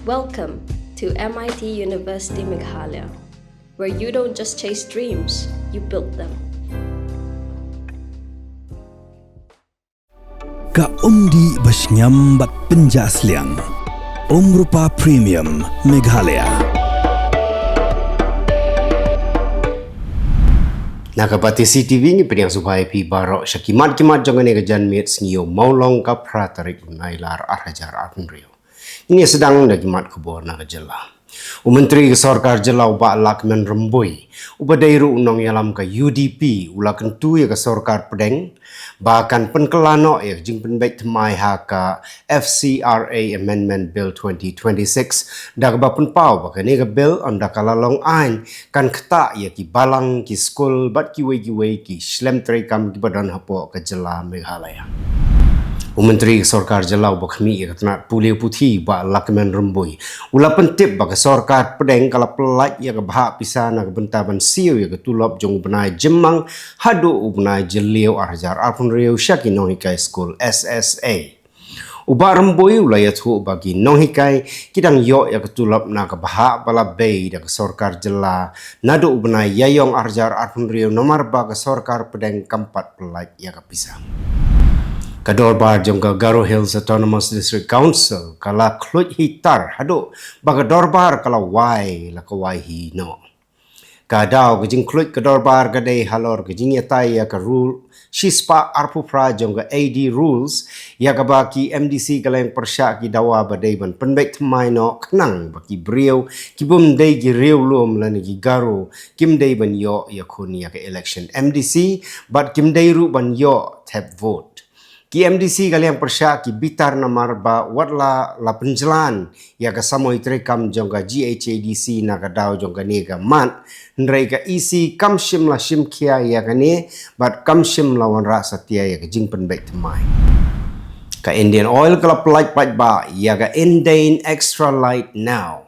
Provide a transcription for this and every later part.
Welcome to MIT University Meghalaya, where you don't just chase dreams, you build them. Ka umdi basnyam bat penjasliang. Rupa Premium Meghalaya. Nakapati CTV ni pediang supaya pi barok syakimat-kimat jangan ni kejan mit sengiyo maulong ka Tarik Nailar arhajar arpun rio. Ini sedang dakimat Khubor na Jylla. Menteri Kesorkar Jylla ubak lakmen rembui. Uba dairu unong yalam ka UDP ulakan tu ya Kesorkar pedeng. Bahkan penkelano ya jing penbaik temai haka FCRA Amendment Bill 2026. Dah keba penpau bahkan ni ke bill anda kalalong ain kan ketak ya ki balang ki skul bat ki wei ki slem trekam ki badan hapo ke Jylla Meghalaya. Menteri Kesorkar Jylla ubah kami ya ketenat pulih putih ba lakmen rembui. Ula pentip ba Kesorkar pedeng kala pelak ya ke bahak pisana ke bentaban siu ya ke tulop jong benai jemang hadu benai jeliu arjar arpun riu syaki nohikai school SSA. Ubah rembui ula ya tu bagi nohikai kidang yok ya ke tulop na ke bahak bala bay da Kesorkar Jylla nadu benai yayong arjar arpun riu nomor ba Kesorkar pedeng keempat pelak ya ke pisang. Kadorbar jongka Garo Hills Autonomous District Council kala klut hitar hadu baga dorbar kala wai la ka wai hi no kadau gejing klut kadorbar gadai halor gejing yatai ya ka rule shispa arpu pra jongka AD rules ya ka baki MDC kala yang persyak ki dawa badai ban penbaik temai no kenang baki beriau ki bum dai ki riau lum la ni ki Garo kim dai ban yo ya kun ya ka election MDC but kim dai ru ban yo tap vote ki MDC kali yang persyak ki bitar namar ba watla la penjelan ya ka samoi trekam jongka GHADC na ka dau jongka ni ka mat ndrai ka isi kam shim la shim kia ya ka ni but kam shim la wan ra satya ya ka jing penbaik temai ka Indian oil kala pelak pat ba ya ka Indane extra light now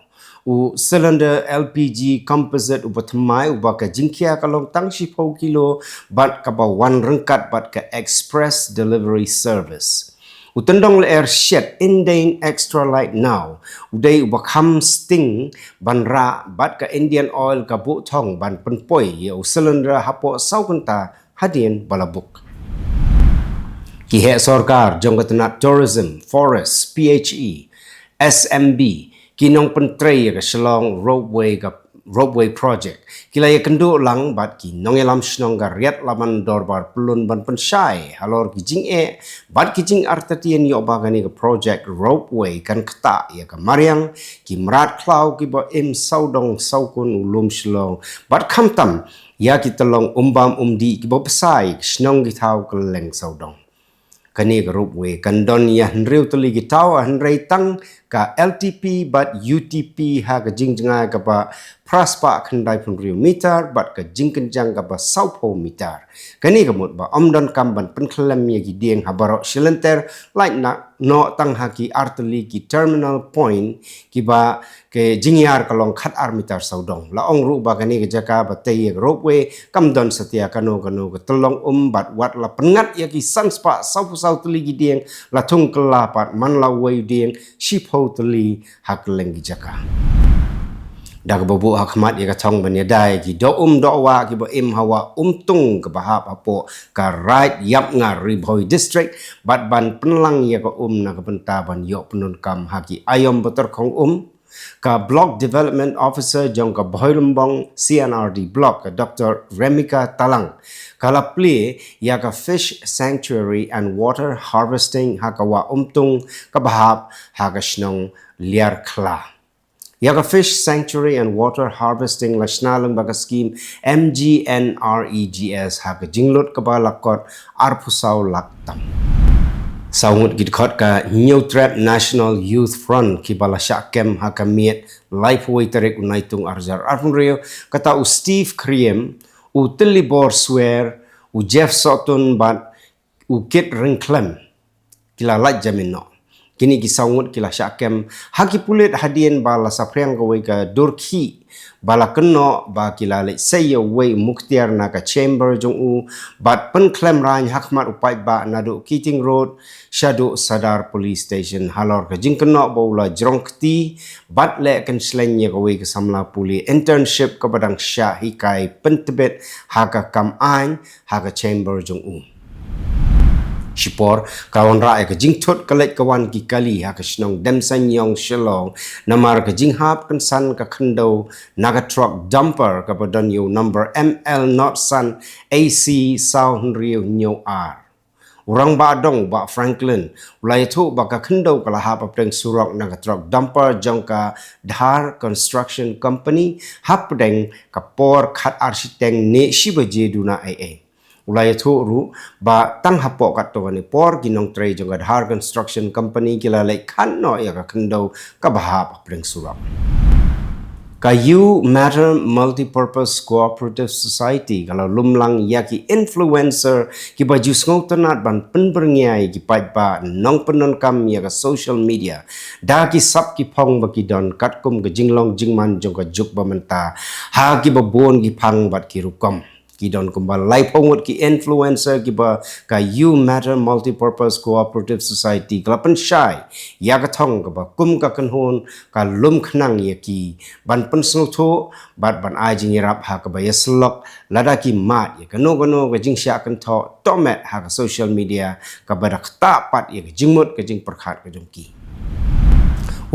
u cylinder LPG composite uba temai uba ka jingkia kalong tang 10 kilo bat ka ba wan rengkat bat ka express delivery service. Utendong le air shed Indane extra light now udai uba kham sting ban ra bat ka Indian oil ka bu thong ban penpoi ya u cylinder hapo saukenta hadien balabuk. Ki he sorkar jong ka tenat tourism, forest, PHE, SMB kinong pentrei ya selong roadway project kila ya kendu lang bat ki nong elam snong ga riat laman dorbar pelun ban pensai halor ki jing bat ki jing artatien yo bagani ke project roadway kan keta ya ke mariang ki merat klau ki ba im saudong saukun ulum selong bat kamtam ya ki telong umbam umdi ki ba pesai snong ki tau Kylleng saudong kani ke roadway kandon ya hendriu teli ki tau hendrai tang ka LTP bat UTP ha ka jingjengai ka ba praspa khandai pun riu meter bat ka jingkenjang ka ba saupo meter kani ke mut ba omdon kamban penkelam ya ki dieng habarok silenter like na no tang ha ki arteli ki terminal point ki ba ke jingyar kalong khat meter saudong la ong ru ba kani ke jaka ba tei roadway kamdon setia kano ke telong bat wat la pengat ya ki sanspa saupo sau teli ki dieng la tung kelapat man la wei dieng ship teli hak Kylleng jaka dak babu hakmat ya katong banyadai ki do wa ki ba im hawa tung ke bahap apo ka right yap nga ribhoi district bat ban penlang ya ka na ka pentaban yo penun kam haki ayom betor kong ka block development officer jong ka Bhoilembong CNRD block ka Dr. Remika Talang kala pli ya ka fish sanctuary and water harvesting hakawa tung ka bahap haka snong liar kla ya ka fish sanctuary and water harvesting lasnalang baga scheme MGNREGS haka jinglot ka ba lakot arpusaw laktam saungut gidkhot ka New Threat National Youth Front ki bala syakem hakamiet lifeway tarik unaitung arjar arpun rio kata u Steve Kriem u Telibor Swear u Jeff Sutton bat u Kit Ringklem kila laj jamin no Kini kisaungut kila syakem haki pulit hadien bala sapriang kawai ka dorki bala keno ba kila lek saya wei muktiar na ka chamber jong u bat pen klem rany hakmat upai ba nadu Keating Road syadu sadar police station halor ka jing keno baula jrong kti bat lek kan slengnya kawai ka samla puli internship ka badang syah hikai pentebet haka kam ain haka chamber jong u Shipor kawan rakyat ke jing thot kalek kawan ki kali ha ke snong dem san yong shalong namar ke jing hap kan san ka khando naga truck dumper ka badan yo number ML not san AC sound rio nyo R Urang ba dong ba Franklin ulai thu ba ka khando kala hap apeng surok naga truck dumper jongka Dhar Construction Company hap deng ka por khat architect ne shibaje duna AA Ulai thu ru ba tang hapok kat to ni por ginong trade jong Dhar Construction Company kila lek khan no ya ka khando ka bahap preng surap ka you matter multipurpose cooperative society kalau lumlang ya ki influencer ki baju ngau tanat ban penberngiai ki pai ba nong penon kam ya ka social media da ki sap ki phong ba ki don kat kum ka jinglong jingman jong ka juk ba menta ha ki ba bon ki phang bat ki rukom ki don kumbal lai pongut ki influencer ki ba ka you matter multipurpose cooperative society klapan shai ya ka thong ka ba kum ka kan hon ka lum khnang ye ki ban pen snu tho bat ban ai jing rap ha ka ba yaslok lada ki mat ye ka no ka jing sha kan tho tomet ha ka social media ka ba dak ta pat ye ka jingmut ka jing perkhat ka jong ki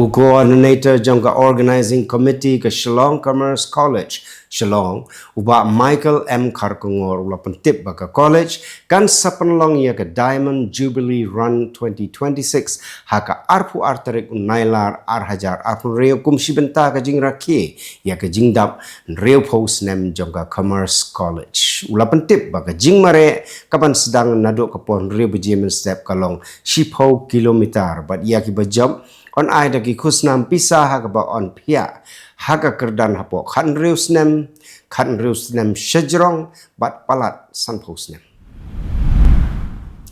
coordinator jongka organizing committee ke Shillong Commerce College Shillong uba Michael M Karkongor ula pentip baka college kan sapenlong ya ke Diamond Jubilee Run 2026 haka arpu artarik Nailar arhajar arpu reo kumsi benta ke jing rakye ya ke jing dap reo post nem jongka Commerce College ula pentip baka jing mare kapan sedang naduk kapon reo bejimen step kalong 10 kilometer bat ya ki bajam on ai dagi khusnam pisah ha ba on phia ha ka kerdan ha po khan reus nem shajrong bat palat san post nem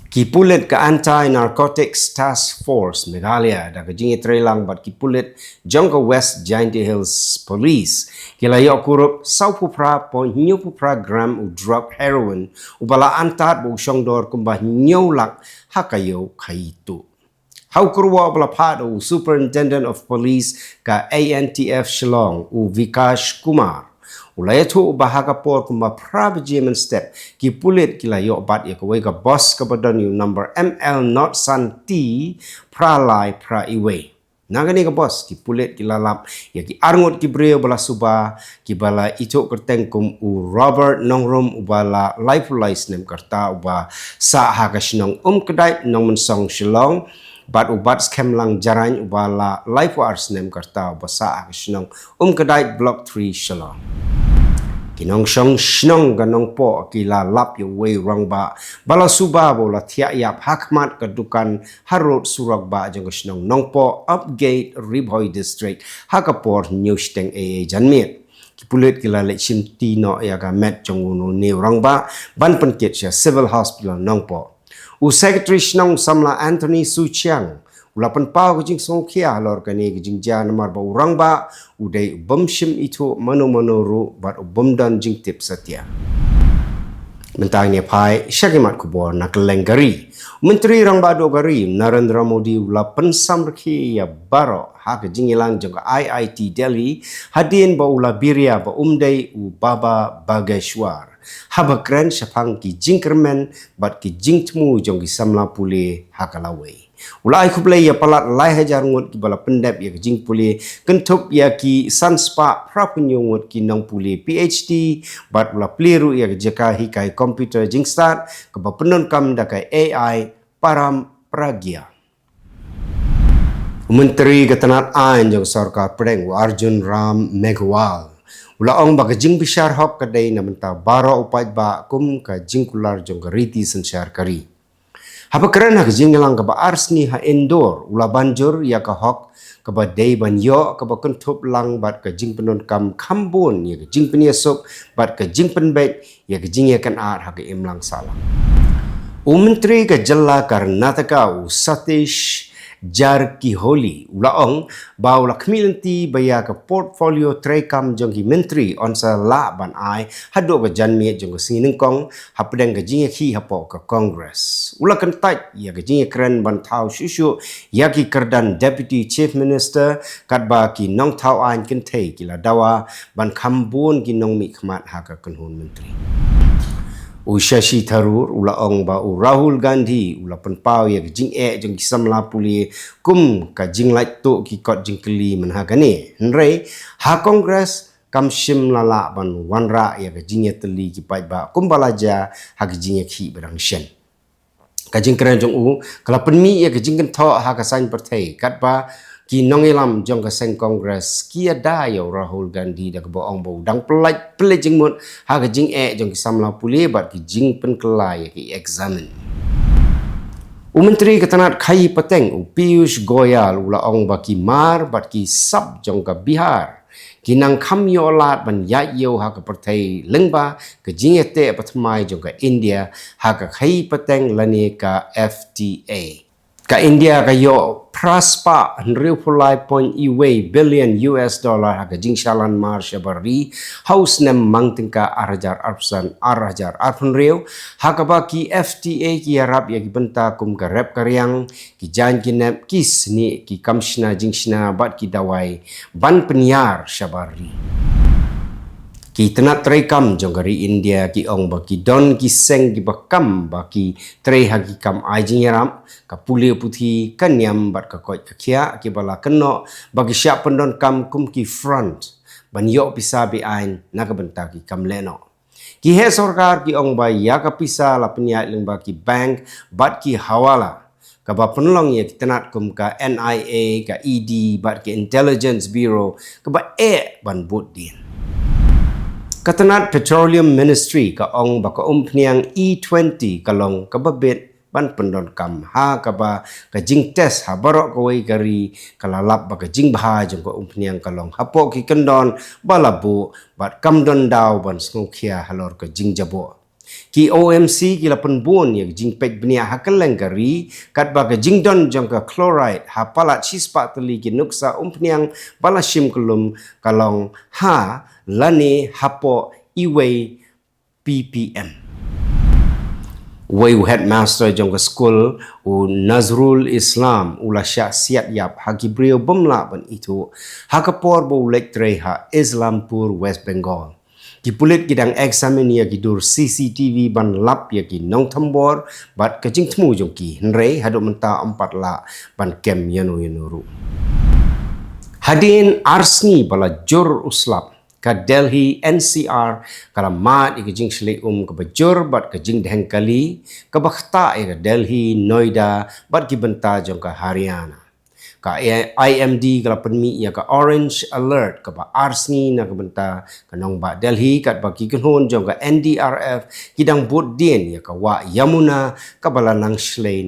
ki pulet ka anti narcotics task force Meghalaya da ka jingi trelang bat ki pulet jongka West Giant Hills police kila yo kurup sau pupra po nyu pupra gram u drug heroin u bala antat bu shongdor kumbah nyolak ha kayo khaitu Hau kurwa bala pado Superintendent of Police ka ANTF Shillong u Vikash Kumar. Ulaya tu bahaka por kumba prabajiman step ki pulit kila yo bat ya kawai ka boss ka badan yu number ML not san T pralai pra iwe. Nagani ka boss ki pulit kila lap ya ki arngot ki breo bala suba ki bala ito kerteng kum u Robert nongrom u bala life nem karta uba sa haka shinong kedai nong mensong Shillong bat ubat scam lang jarang ubala life wars nem karta basa akisnong kedai block 3 Shillong kinong shong shnong ganong po kila lap yo way rang ba bala suba bola thia yap hakmat kadukan harut surak ba jong shnong nong po upgate ribhoi district hakapor new steng AA janmit kipulit kila leksim tino ya ga met jong uno ne rang ba ban penkit sia civil hospital nong po U Secretary Shnong Samla Anthony Su Chiang ulapan pau ke jing song kia lor kani ke jing ja namar ba urang ba udai bomshim itu mano ru bat bomdan jing tip satya mentangnya pai syakimat Khubor na Kylleng gari menteri rang ba do gari Narendra Modi ulapan samrki ya baro ha ke jing ilang jong IIT Delhi hadin ba ula biria ba umdai u baba bageshwar haba kren syapang ki jingkermen bat ki jingtmu jong ki samla pule hakalawe ulai kuplay ya palat lai hajar ngut ki bala pendep ya ki jing pule kentup ya ki sanspa prapunyo ngut ki nong pule PhD bat ula pliru ya ki jeka hikai komputer jing start ke ba penon kam da kai AI param pragya Menteri Ketenat Ain jong sarkar Preng Arjun Ram Meghwal Ulaong baka jing bishar hok kadai na menta baro upai ba kum ka jing kular jong ka riti sensyar kari. Hapa keren ha jing ngelang ka ba arsni ha indoor ula banjur ya ka hok ka ba day ban yo ka ba kentup lang bat ka jing penon kam kambon ya ka jing peniasuk bat ka jing penbek ya ka jing ya kan ar ha ka imlang salah. Menteri ka Jylla Karnataka Satish jar ki holi ulaong bau la kmilanti baya ka portfolio trekam jong ki menteri onsa la ban ai hado ka janmi jong ka sineng kong hapdeng ka jinga ki hapo ka congress ula kan tat ya ka jinga kren ban thau shushu ya ki kerdan deputy chief minister katba ki nong thau an kin thei ki la dawa ban khambun ki nong mi khmat ha ka kanhun menteri Shashi Tharoor ula ong ba Rahul Gandhi ula penpau ya jing jong kisam la puli kum ka jing lai to ki kot jing keli man ha kani nrei ha congress kam shim lala ban wanra ya jing teli ki pai ba kum balaja ha jing ki berang shen ka jing kran jong u kala penmi ya jing kan tho ha ka san Pyrthei kat ba ki nongelam jong ka seng congress ki ada ya Rahul Gandhi da ka boong bo dang pelai jing mut ha ka jing jong ki samla puli bat ki jing pen kelai ki examine Menteri ketanat khai pateng Piyush Goyal ula ong ba ki mar bat ki sab jong ka Bihar kinang kham yo lat ban ya yo ha ka Pyrthei lengba ka jing te patmai jong ka India ha ka khai pateng lani ka FTA ka India ka yo praspa 100.1 billion US dollar ha ka jing shalan mar shabari house nem mangtingka arhajar arpun reu ha ka ba ki FTA ki arab ya ki benta kum ka rep karyang ki jan ki nep kis ni ki kamshna jingshna bat ki dawai ban penyar shabari ki tenat trekam jong kari India ki ong ba ki don ki seng ki bakam ba ki tre hagi kam ajing yaram ka pule puthi kanyam bat ka koi ka khia ki bala keno bagi syak pendon kam kum ki front ban yo pisa bi ain na ka benta ki kam leno ki he sarkar ki ong ba ya ka pisa la penyat leng ba ki bank bat ki hawala ka ba penlong ya ki tenat kum ka NIA ka ED bat ki intelligence bureau ka ba ban bot din Katanat Petroleum Ministry ka ong baka umpniang E20 kalong kababit ban pendon kam ha ka ba ka jing test ha barok ka wei kari kalalap baka jing baha jong ka umpniang kalong hapo ki kendon balabu bat kam don daw ban sngkhia halor ka jing jabo ki OMC ki lapan bon ya jing pek bnia ha Kylleng kari kat ba ka jing don jong ka chloride ha palat sispa teli ki nuksa umpniang balashim kulum kalong ha lani hapo iway ppm way headmaster jong ka school u Nazrul Islam ula siat yap hagi brio bomla ban itu hakapor bo lektre ha Islampur West Bengal ki pulit gidang examine ya gidur CCTV ban lap ya ki nong thambor bat ka jing thmu jong ki nrei hado menta 4 la ban kem yanu hadin arsni bala jur uslap ka Delhi NCR kala mat ik jing shle ka bajur bat ka jing dheng kali ka bakhta ka Delhi Noida bat ki benta jong ka Haryana ka IMD kala penmi ya ka orange alert ka ba arsni na ka benta ka nong ba Delhi kat ba ki kunhon jong ka NDRF kidang bot din ya ka wa Yamuna ka bala nang shle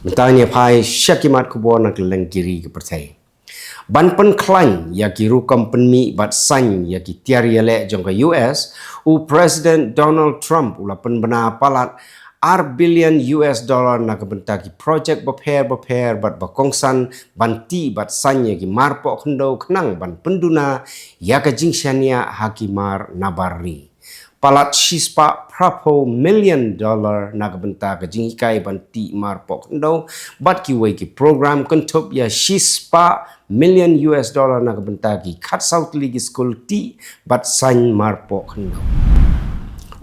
mentanya phai Shakimat Khubor na Kylleng kiri ka Pyrthei ban pen klan ya ki rukam penmi bat san ya ki tiar yale jong ka US u President Donald Trump ula pen bena palat billion US dollar na ka benta ki project baper bat bakongsan banti bat san ya ki marpo khndo khnang ban penduna ya ka jingshania hakimar nabari palat shispa prapo $1 million na ka benta ka jingikai banti marpo khndo bat ki wei ki program kontup ya shispa $1 million na ka benta ki khat south league school ti bat san marpo khndo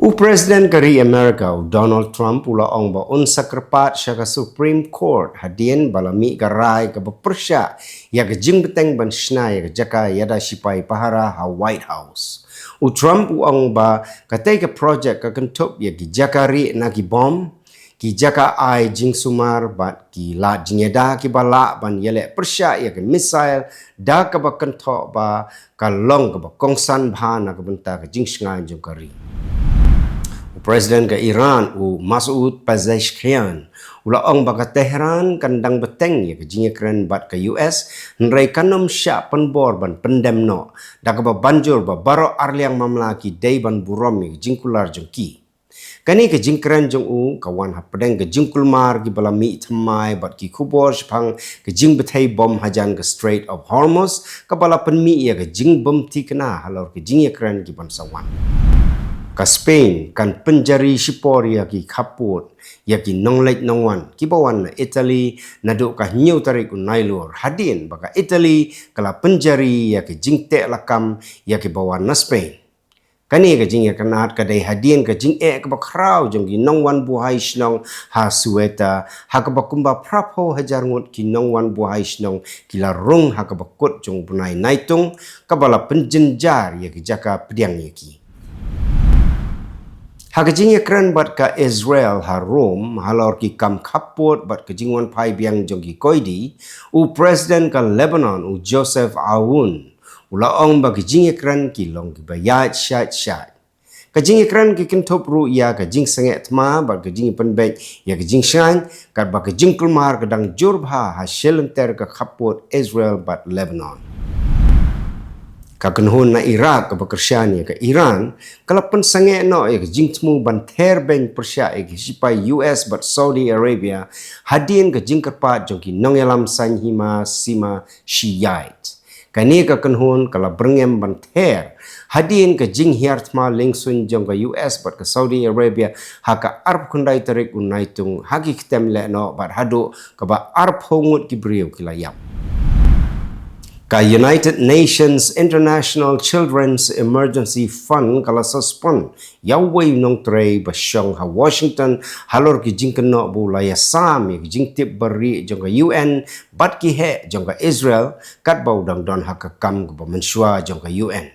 u president kari America Donald Trump ula ong ba un sakrpat sya ka Supreme Court hadien balami ka rai ka bepersya ya ka jing beteng ban shna ya ka jaka yada sipai pahara ha White House u Trump u ong ba ka take a project ka kentup ya ki jakari na ki bom ki jaka ai jing sumar bat ki la jingeda ki bala ban yele persya ya ki missile da ka ba kentho ba ka long ka ba kongsan bha na ka benta ka jing sngai jong kari Presiden ke Iran Masoud Pezeshkian ula ong ba ka Tehran kandang beteng ya ke jinga keren bat ke US nrai kanom sya penbor ban pendem no da ka ba banjur ba baro arliang mamla ki dei ban burom ya jingkular jongki Kani ke jingkran jong u kawan ha pedeng ke jingkulmar ki bala mi thamai bat ki Khubor shpang ke jing Pyrthei bom hajan ke Strait of Hormuz ka bala penmi ya ke jing bom ti kena halor ke jing yakran ki bansawan. Ka Spain kan penjari Khubor ya ki Khubor ya ki nonglek nongwan ki bawan na Italy naduk ka new Tarik Nailar hadin baka Italy kala penjari ya ki jing te lakam ya ki bawan na Spain. Kani ka jing ya kanat ka day hadin ka jing ka bakraw jong ki nongwan buhay shnong ha sueta ha ka bakumba prapo hajar ngut ki nongwan buhay shnong ki larung ha ka bakut jong bunay naitung ka bala penjenjar ya ki jaka pediang ya ki. Ha ka jing ya kran bat ka Israel ha Rome halor ki kam kapot bat ka jingwan pai biang jong ki koidi u president ka Lebanon u Joseph Aoun ulaong bagi jing ekran ki long ki bayat shat. Ka jing ekran ki kintop ru ya ka jing sanget ma ba ka jing penbek ya ka jing shan ka ba ka jing kulmar ka dang jurbha ha shelenter ka khapot Israel bat Lebanon. Ka kenhun na Iraq ka bakersyan ya ka Iran kalapan sanget no ya ka jing temu ban terbeng persya ya ka sipai US bat Saudi Arabia hadin ka jing kerpat jong ki nong yalam san hima sima Shiite. Kani ka kenhun kala berngem banter hadin ke jing hiartma lingsun jong ka US bat ka Saudi Arabia ha ka arp kundai tarik unaitung hagi kitem le no bat hadu ka ba arp hongut ki briu ki layap. Ka United Nations International Children's Emergency Fund kala suspend yawai nong trei basyong ha Washington halor ki jing keno bu laya sam ki jing tip beri jong ka UN bat ki he jong ka Israel kat bau dang don ha ka kam ka mensua jong ka UN.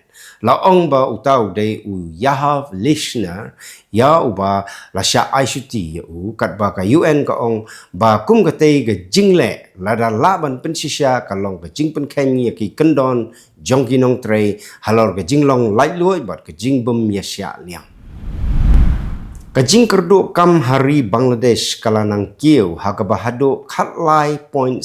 Laong ba utau day u Yahav Listener ya uba la sha aishuti u kat ba ka UN ka ong ba kum ka tei ka jingle lada laban pensisya ka long ka jing pen khen ki kendon jong ki nong trei halor ka jinglong light luoi bat ka jing bum ya sya liang. Kajing kerduk kam hari Bangladesh kalanang kieu haka bahado khatlai 0.1%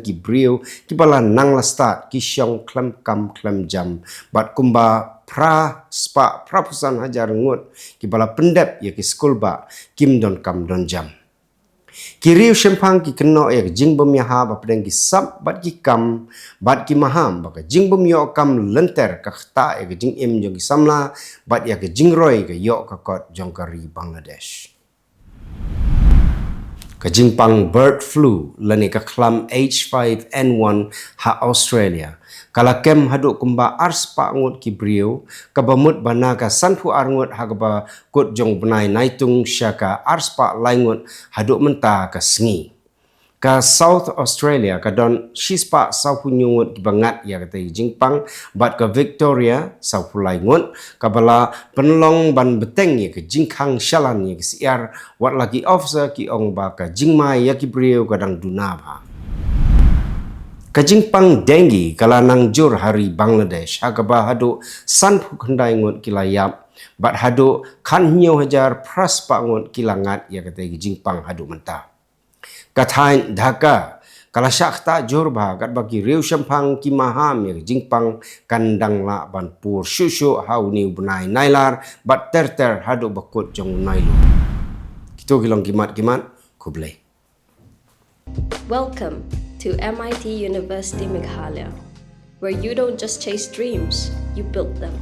ki brio ki bala nang lastat ki syong klem kam klem jam bat kumba pra spa prapusan hajar ngut ki bala pendep ya ki skul ba kim don kam don jam. Kiriu shempang ki keno ya jing bom ya ha ba pedeng ki sab bat ki kam bat ki maham ba ka jing bom yo kam lenter ka khta ya jing im jong ki samla bat ya ka jing roi ka yo ka kot jong kari Bangladesh. Ka jing pang bird flu lani ka klam H5N1 ha Australia kala kem haduk kumba ars pa ngut ki brio ka bamut bana ka sanpu arngut ha ba kut jong benai naitung syaka ars pa laingut haduk menta ka sengi ka South Australia ka don shispa saupu nyungut ki bangat ya kata jingpang bat ka Victoria saupu laingut ka bala penlong ban beteng ya ka jingkang shalan ya ki siar wat lagi officer ki ong ba ka jingmai ya ki brio kadang dunaba. Kajing pang dengi kala nang jur hari Bangladesh hagaba hadu sanpu kendai ngut kilayap bat hadu kan nyo hajar pras pa ngut kilangat ya kata kajing pang hadu mentah. Kathain Dhaka kala syak ta jur ba kat bagi riu shampang ki maham ya kajing pang kandang la ban pur shushu hau ni bunai Nailar bat ter hadu bakut jong Nailu. Kito kilong kimat kublai. Welcome to MIT University Meghalaya, where you don't just chase dreams, you build them.